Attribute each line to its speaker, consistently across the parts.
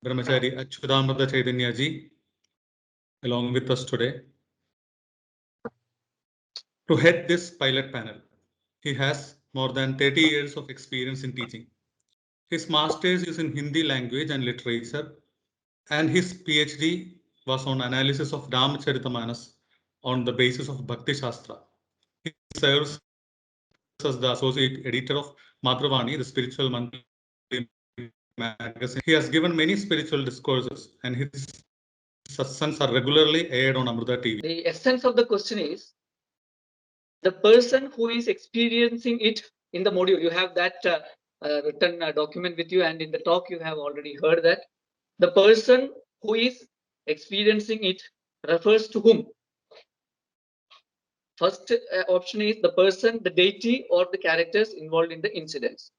Speaker 1: Brahmachari Achyutamrita Chaitanya ji along with us today to head this pilot panel. He has more than 30 years of experience in teaching. His master's is in Hindi language and literature, and his PhD was on analysis of Ramacharita on the basis of Bhakti Shastra. He serves as the associate editor of Madhravani, the spiritual monthly magazine. He has given many spiritual discourses, and his satsangs are regularly aired on Amrita TV.
Speaker 2: The essence of the question is the person who is experiencing it in the module. You have that written document with you, and in the talk you have already heard that the person who is experiencing it refers to whom? First option is the person, the deity, or the characters involved in the incidents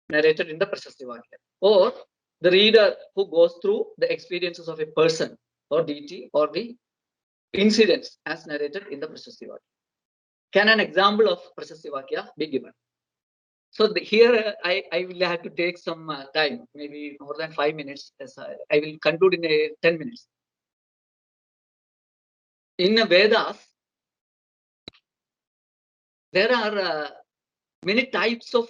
Speaker 2: narrated in the Prashasti Vakya, or the reader who goes through the experiences of a person or deity or the incidents as narrated in the Prashasti Vakya. Can an example of Prashasti Vakya be given? So here I will have to take some time, maybe more than 5 minutes. As I will conclude in 10 minutes. In Vedas, there are many types of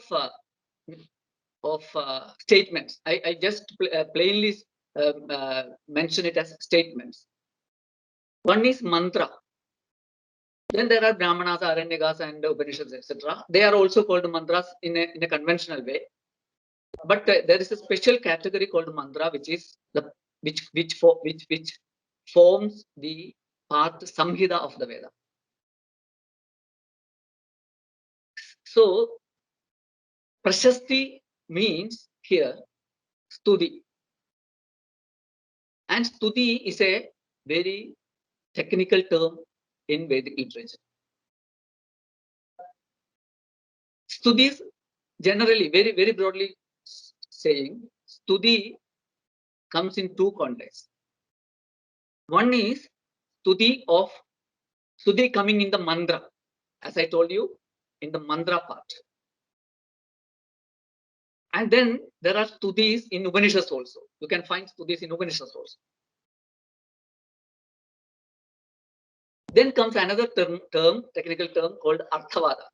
Speaker 2: statements. I just plainly mention it as statements. One is mantra. Then there are Brahmanas, Aranyakas, and Upanishads, etc. They are also called mantras in a conventional way. But there is a special category called mantra, which is the which forms the part samhita of the Veda. So Prashasti means here stuti, and stuti is a very technical term in Vedic literature. Stutis generally, very broadly saying, stuti comes in two contexts. One is stuti coming in the mantra, as I told you, in the mantra part. And then there are stutis in Upanishads also. You can find stutis in Upanishads also. Then comes another technical term called Arthavada.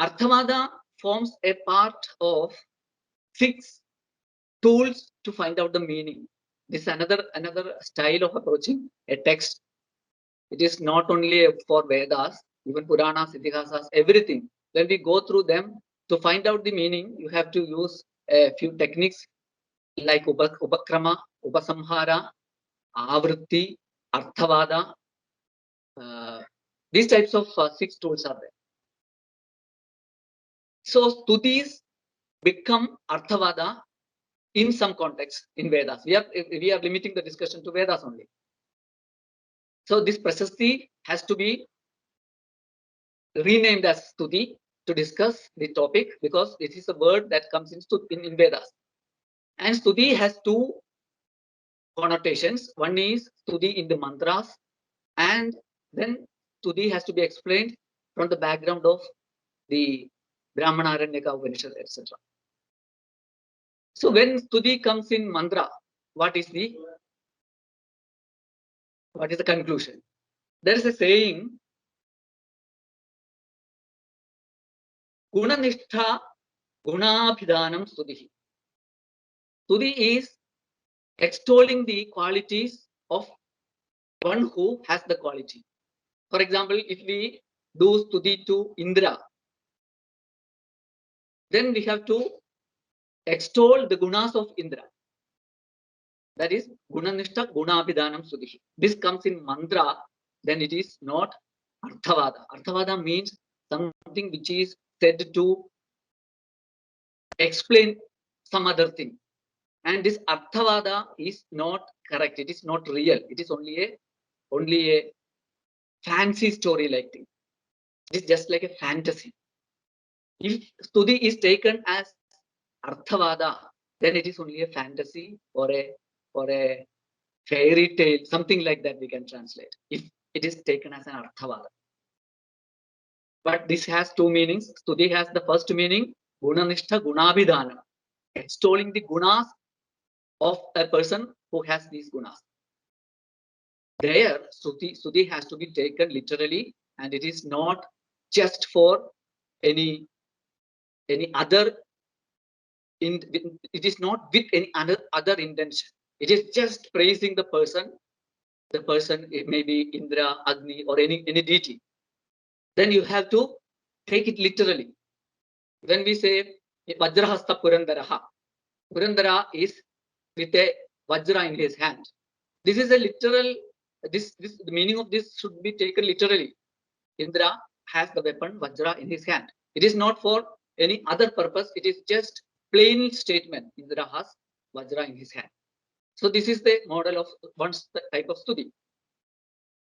Speaker 2: Arthavada forms a part of 6 tools to find out the meaning. This is another style of approaching a text. It is not only for Vedas, even Puranas, Itihasas, everything. When we go through them, to find out the meaning, you have to use a few techniques like Upakrama, Upasamhara, Avritti, Arthavada. These types of 6 tools are there. So stutis become Arthavada in some context in Vedas. We are limiting the discussion to Vedas only. So this Prashasti has to be renamed as Stuti to discuss the topic, because this is a word that comes in Vedas. And Stuti has 2 connotations. One is Stuti in the mantras, and then Stuti has to be explained from the background of the Brahmana, Aranyaka, Upanishad, etc. So when Stuti comes in mantra, what is the conclusion? There is a saying, Gunanistha Gunabhidanam Stuti. Stuti is extolling the qualities of one who has the quality. For example, if we do Stuti to Indra, then we have to extol the gunas of Indra. That is Gunanishta Gunabhidanam Stuti. This comes in mantra, then it is not Arthavada. Arthavada means something which is said to explain some other thing. And this Arthavada is not correct. It is not real. It is only a fancy story like thing. It is just like a fantasy. If Stuti is taken as Arthavada, then it is only a fantasy or a fairy tale, something like that we can translate, if it is taken as an Arthavada. But this has 2 meanings. Stuti has the first meaning, Gunanishta Gunabhidanam, extolling the gunas of a person who has these gunas. There, Suti has to be taken literally, and it is not just for any other. It is not with any other intention. It is just praising the person. The person, it may be Indra, Agni, or any deity. Then you have to take it literally. When we say Vajrahasta Purandaraha, Purandara is with a Vajra in his hand. This is a literal. The meaning of this should be taken literally. Indra has the weapon Vajra in his hand. It is not for any other purpose. It is just plain statement. Indra has Vajra in his hand. So this is the model of one type of study.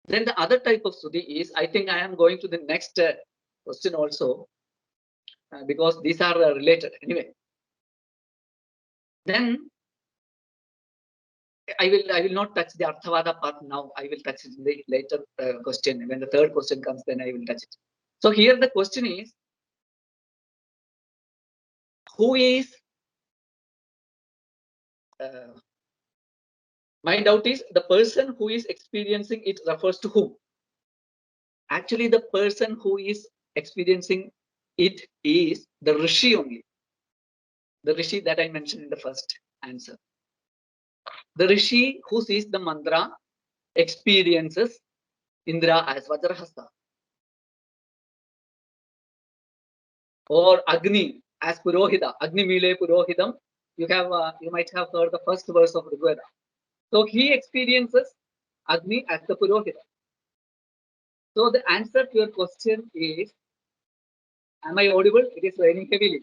Speaker 2: Then the other type of study is, I think I am going to the next question also, because these are related anyway. Then I will not touch the Arthavada part now. I will touch it in the later question. When the third question comes, then I will touch it. So here the question is, who is my doubt is the person who is experiencing it refers to whom? Actually, the person who is experiencing it is the Rishi only. The Rishi that I mentioned in the first answer. The Rishi who sees the mantra experiences Indra as Vajrahasta, or Agni as Purohita. Agni Mile Purohitam. You might have heard the first verse of Rigveda. So he experiences Agni as the Purohita. So the answer to your question is, am I audible? It is raining heavily.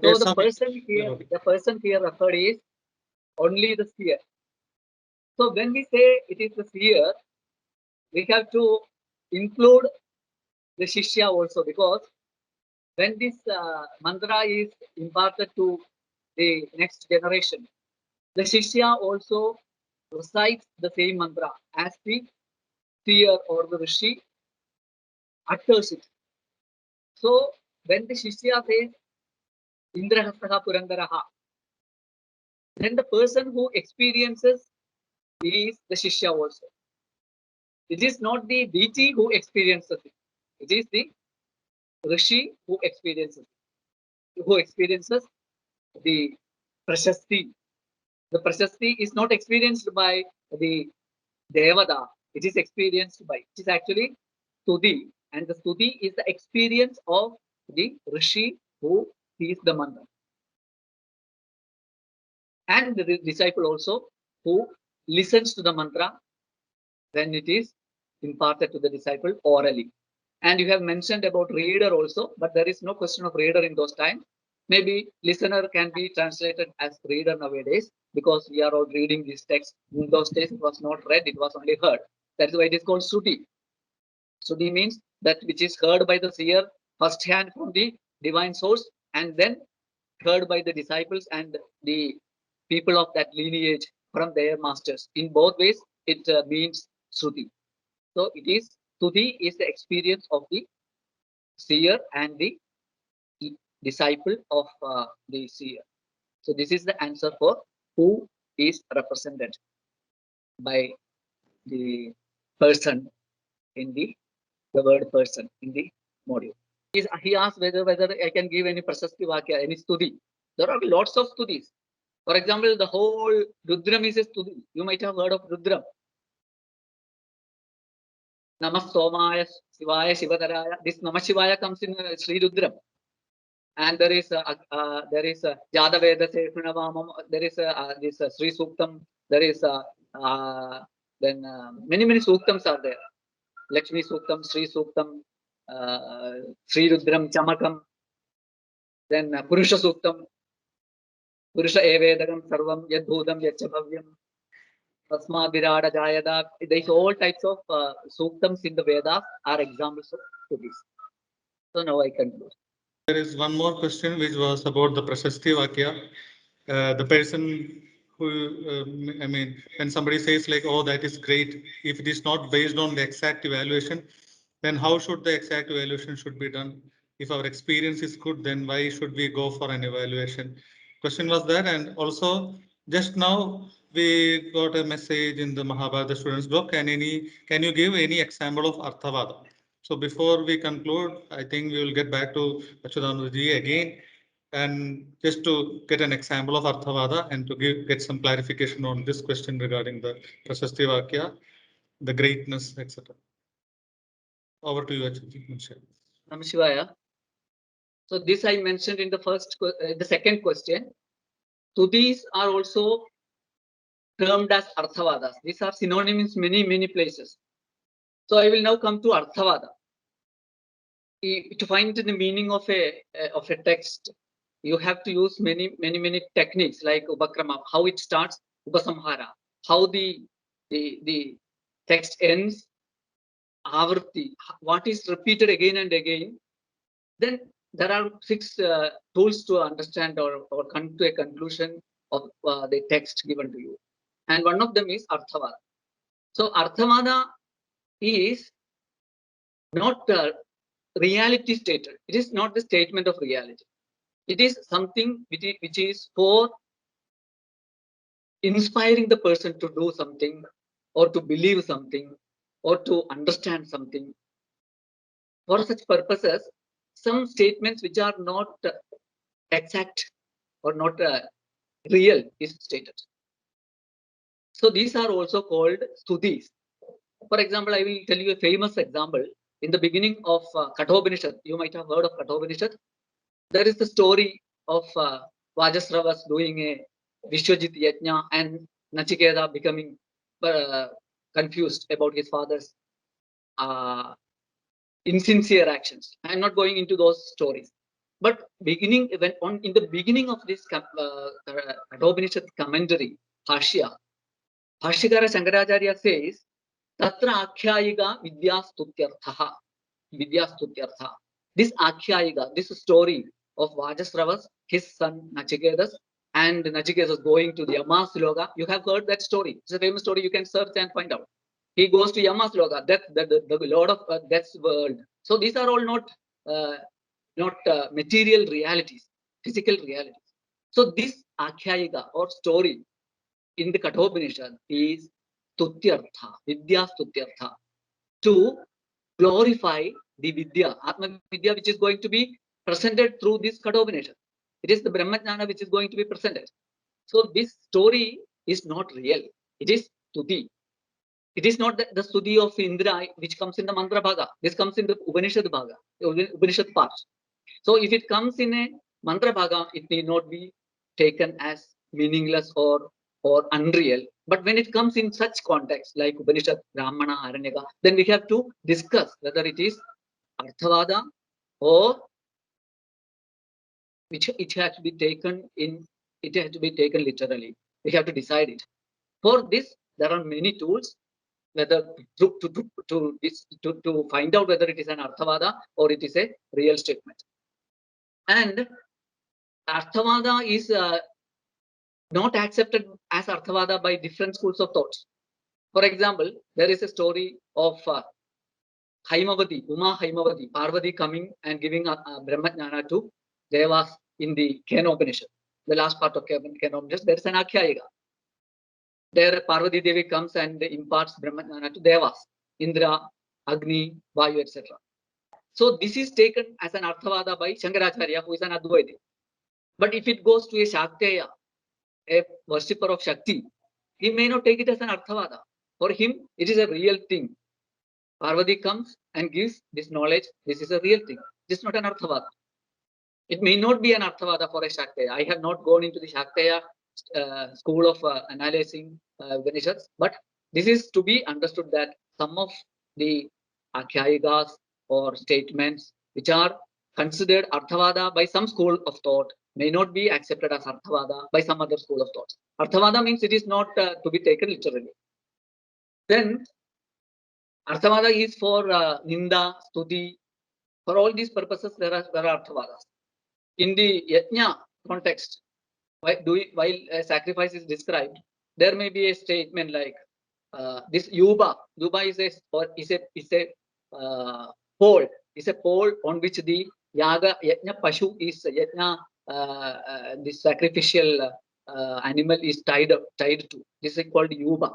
Speaker 2: So
Speaker 1: Yes,
Speaker 2: the
Speaker 1: Swami.
Speaker 2: person here referred is only the seer. So when we say it is the seer, we have to include the Shishya also, because when this mantra is imparted to the next generation, the Shishya also recites the same mantra as the seer or the Rishi utters it. So when the Shishya says Indrahastaha Purandaraha, then the person who experiences is the Shishya also. It is not the deity who experiences it. It is the Rishi who experiences the Prashasti. The Prashasti is not experienced by the Devada. It is experienced by, it is actually Stuti. And the Stuti is the experience of the Rishi who sees the mantra. And the disciple also who listens to the mantra when it is imparted to the disciple orally. And you have mentioned about reader also, but there is no question of reader in those times. Maybe listener can be translated as reader nowadays, because we are all reading this text. In those days, it was not read, it was only heard. That is why it is called Suti. Suti means that which is heard by the seer first hand from the divine source, and then heard by the disciples and the people of that lineage from their masters. In both ways, it means Suti. So it is, Suti is the experience of the seer and the disciple of the seer. So this is the answer for who is represented by the person in the word person in the module. He asked whether I can give any prasasti vakya, any stuti. There are lots of stutis. For example, the whole Rudram is a stuti. You might have heard of Rudram. Namah Somaya Shivaya Shivadaraya. This Namah Shivaya comes in Sri Rudram. And there is Jadaveda Seshunavamam, there is this Sri Suktam, there is then many Suktams are there. Lakshmi Suktam, Sri Suktam, Sri Rudram Chamakam, then Purusha Suktam, Purusha Evedagam Sarvam Yadbhudam Yachabhavyam, Tasma Virada Jayada. There is all types of Suktams in the Vedas are examples of this. So now I conclude.
Speaker 1: There is one more question which was about the Prashasti Vakya. The person who, I mean, when somebody says like, oh, that is great, if it is not based on the exact evaluation, then how should the exact evaluation should be done? If our experience is good, then why should we go for an evaluation? question was that, and also just now we got a message in the Mahabharata students group. Can you give any example of Arthavada? So before we conclude, I think we will get back to Achudanandaji again, and just to get an example of Arthavada and to get some clarification on this question regarding the Prashasti Vakya, the greatness, etc. Over to you, Achudanandaji.
Speaker 2: Namah Shivaya. So this I mentioned in the the second question. So these are also termed as Arthavadas. These are synonyms in many places. So I will now come to Arthavada. To find the meaning of a text, you have to use many techniques like Upakrama, how it starts, Upasamhara, how the text ends, Avarti, what is repeated again and again. Then there are 6 tools to understand or come to a conclusion of the text given to you. And one of them is Arthavada. So Arthavada is not reality stated. It is not the statement of reality. It is something which is for inspiring the person to do something or to believe something or to understand something. For such purposes, some statements which are not exact or not real is stated. So these are also called stutis. For example, I will tell you a famous example. In the beginning of Kathopanishad, you might have heard of Kathopanishad. There is the story of Vajasravas doing a Vishwajit Yajna and Nachiketa becoming confused about his father's insincere actions. I am not going into those stories. But in the beginning of this Kathopanishad commentary, Bhashya, Bhashyakara Shankaracharya says, Tatra Akhyayiga Vidyastutyartha. Vidyastutyartha. This Akhyayiga, this story of Vajasravas, his son Nachiketas, and Nachiketas going to the Yamasloka. You have heard that story. It's a famous story. You can search and find out. He goes to Yamasloka, the Lord of Death's world. So these are all not material realities, physical realities. So this Akhyayiga or story in the Kathopanishad is Stutyartha, Vidya Stutyartha, to glorify the Vidya, Atma Vidya, which is going to be presented through this Kathopanishad. It is the Brahmajnana which is going to be presented. So this story is not real. It is Stuti. It is not the Stuti of Indra which comes in the Mantra Bhaga. This comes in the Upanishad Bhaga, Upanishad part. So if it comes in a Mantra Bhaga, it need not be taken as meaningless or unreal. But when it comes in such context like Upanishad, Brahmana, Aranyaka, then we have to discuss whether it is Arthavada or which it has to be taken literally. We have to decide it. For this, there are many tools, whether to find out whether it is an Arthavada or it is a real statement. And Arthavada is not accepted as Arthavada by different schools of thought. For example, there is a story of Haimavati, Uma Haimavati, Parvati coming and giving Brahmajnana to Devas in the Kenopanishad. The last part of Kenopanishad, there is an Akhyayiga. There Parvati Devi comes and imparts Brahmajnana to Devas, Indra, Agni, Vayu, etc. So this is taken as an Arthavada by Shankaracharya, who is an Advaiti. But if it goes to a Shakteya, a worshipper of Shakti, he may not take it as an Arthavada. For him, it is a real thing. Parvati comes and gives this knowledge. This is a real thing. This is not an Arthavada. It may not be an Arthavada for a Shakteya. I have not gone into the Shakteya school of analyzing Upanishads, but this is to be understood that some of the Akhyayigas or statements which are considered Arthavada by some school of thought may not be accepted as Arthavada by some other school of thought. Arthavada means it is not to be taken literally. Then Arthavada is for Ninda, Stuti. For all these purposes, there are Arthavadas. In the Yajna context, while a sacrifice is described, there may be a statement like this Yuba. Yuba is a pole. Is a pole on which the Yajna Pashu is Yajna this sacrificial animal is tied to. This is called yuba,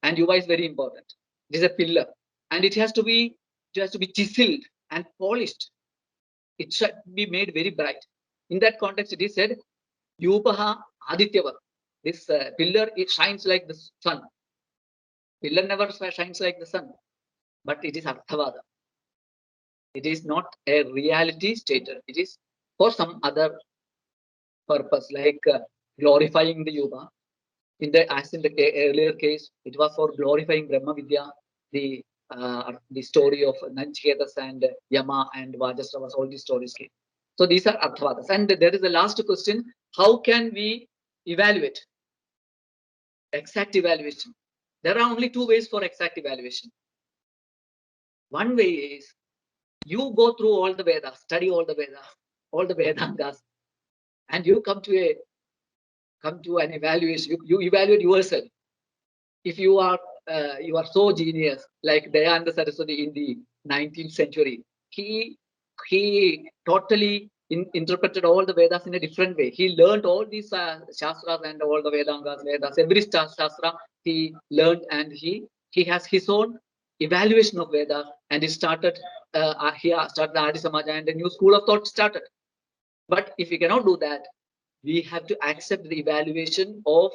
Speaker 2: and yuba is very important. It is a pillar, and it has to be chiseled and polished. It should be made very bright. In that context, it is said, yubaha adityavar. This pillar, it shines like the sun. Pillar never shines like the sun, but it is arthavada. It is not a reality stated. It is for some other purpose, like glorifying the yuga. As in the earlier case, it was for glorifying Brahma Vidya, the story of Nachiketas and Yama and Vajasravas, all these stories came. So these are arthavadas. And there is the last question: how can we evaluate? Exact evaluation. There are only two ways for exact evaluation. One way is you go through all the Vedas, study all the Vedas, all the Vedangas, and you come to an evaluation. You evaluate yourself. If you are so genius, like Dayananda Saraswati in the 19th century, he totally interpreted all the Vedas in a different way. He learned all these Shastras and all the Vedas, every Shastra he learned, and he has his own evaluation of Vedas, and he started the Adi Samaja, and a new school of thought started. But if we cannot do that, we have to accept the evaluation of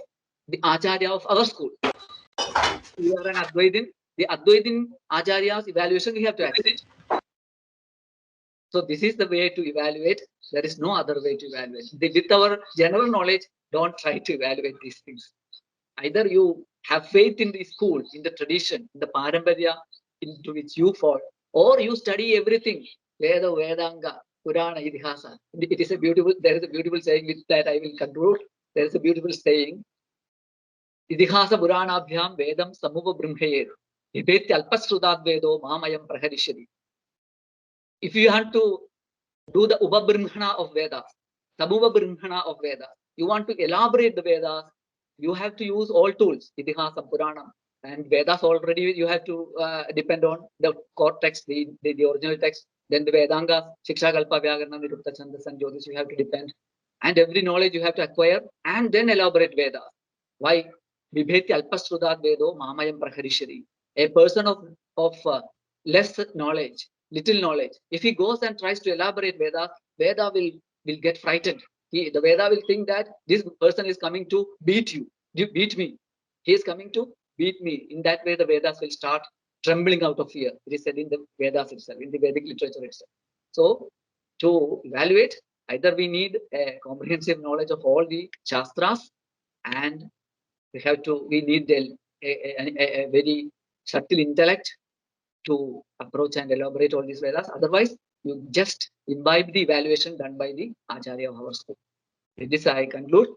Speaker 2: the Acharya of our school. We are an Advaitin. The Advaitin Acharya's evaluation we have to accept. So this is the way to evaluate. There is no other way to evaluate. With our general knowledge, don't try to evaluate these things. Either you have faith in the school, in the tradition, in the Paramparya into which you fall, or you study everything. Veda, Vedanga, Purana, Idihasa. There is a beautiful saying. With that I will conclude. There is a beautiful saying. Idihasa Puranabhyam Vedam Samuva Brahmayed. Vibhetya Alpasrudad Vedo Mamayam Praharishari. If you want to do the Upabrahmana of Vedas, Samuva Brahmana of Vedas, you want to elaborate the Vedas, you have to use all tools, Idihasa, Purana, and Vedas already you have to depend on the core text, the original text. Then the Vedangas, Shiksha, Kalpa, Vyakarana, Nirupta, Chandas, and Jyotish, you have to depend. And every knowledge you have to acquire and then elaborate Vedas. Why? Vibheti Alpasrudat Vedo Mamayam Praharishari. A person of less knowledge, little knowledge, if he goes and tries to elaborate Veda will get frightened. The Veda will think that this person is coming to beat me. He is coming to beat me. In that way, the Vedas will start trembling out of fear. It is said in the Vedas itself, in the Vedic literature itself. So, to evaluate, either we need a comprehensive knowledge of all the Shastras, and we need a very subtle intellect to approach and elaborate all these Vedas. Otherwise, you just imbibe the evaluation done by the Acharya of our school. With this, I conclude.